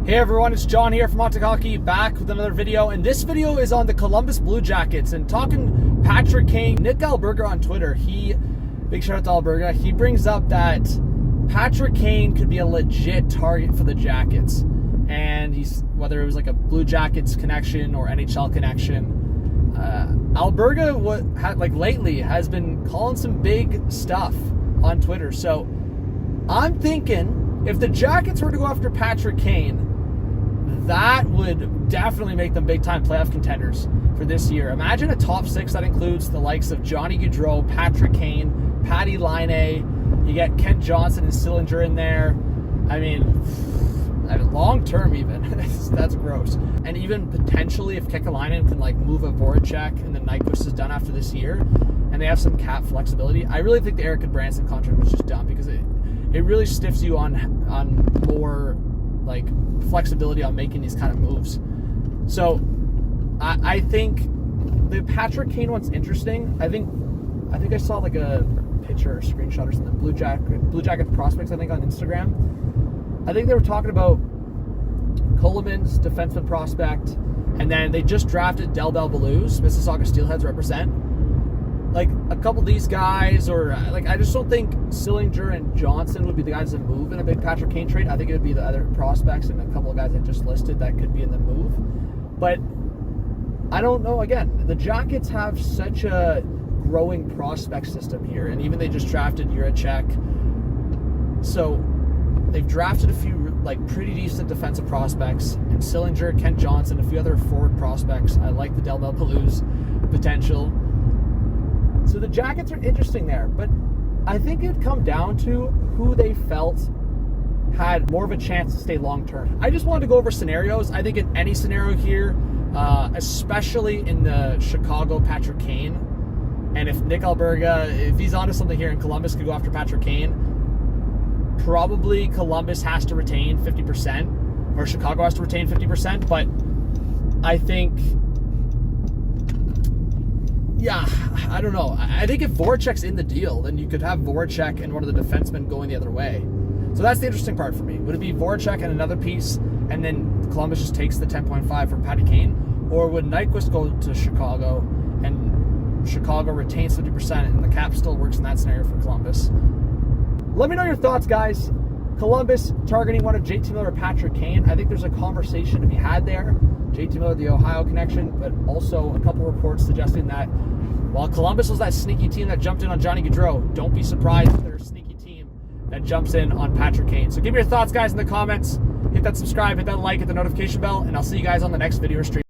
Hey everyone, it's John here from Montauk Hockey, back with another video, and this video is on the Columbus Blue Jackets and talking Patrick Kane. Nick Alberga on Twitter, big shout out to Alberga, he brings up that Patrick Kane could be a legit target for the Jackets, and whether it was like a Blue Jackets connection or NHL connection. Alberga lately has been calling some big stuff on Twitter, so I'm thinking if the Jackets were to go after Patrick Kane, that would definitely make them big-time playoff contenders for this year. Imagine a top six that includes the likes of Johnny Gaudreau, Patrick Kane, Patty Laine. You get Kent Johnson and Sillinger in there. I mean, long-term even, that's gross. And even potentially if Kekalainen can move a Voracek and then Nyquist is done after this year, and they have some cap flexibility, I really think the Eric Branson contract was just dumb because it really stiffs you on more flexibility on making these kind of moves. So I think the Patrick Kane one's interesting. I think I saw a picture or screenshot or something. Blue Jackets prospects, I think, on Instagram. I think they were talking about Coleman's defenseman prospect, and then they just drafted Del Belbelouz, Mississauga Steelheads represent. A couple of these guys, or I just don't think Sillinger and Johnson would be the guys that move in a big Patrick Kane trade. I think it would be the other prospects and a couple of guys I just listed that could be in the move. But I don't know. Again, the Jackets have such a growing prospect system here, and even they just drafted Voracek. So they've drafted a few pretty decent defensive prospects, and Sillinger, Kent Johnson, a few other forward prospects. I like the Del Belbelouz potential. So the Jackets are interesting there, but I think it'd come down to who they felt had more of a chance to stay long-term. I just wanted to go over scenarios. I think in any scenario here, especially in the Chicago Patrick Kane, and if Nick Alberga, if he's onto something here and Columbus could go after Patrick Kane, probably Columbus has to retain 50%, or Chicago has to retain 50%, but I think... yeah, I don't know. I think if Voracek's in the deal, then you could have Voracek and one of the defensemen going the other way. So that's the interesting part for me. Would it be Voracek and another piece, and then Columbus just takes the 10.5 from Patty Kane? Or would Nyquist go to Chicago, and Chicago retains 50%, and the cap still works in that scenario for Columbus? Let me know your thoughts, guys. Columbus targeting one of JT Miller or Patrick Kane. I think there's a conversation to be had there. JT Miller, the Ohio connection, but also a couple reports suggesting that while Columbus was that sneaky team that jumped in on Johnny Gaudreau, don't be surprised if they're a sneaky team that jumps in on Patrick Kane. So give me your thoughts, guys, in the comments. Hit that subscribe, hit that like, hit the notification bell, and I'll see you guys on the next video or stream.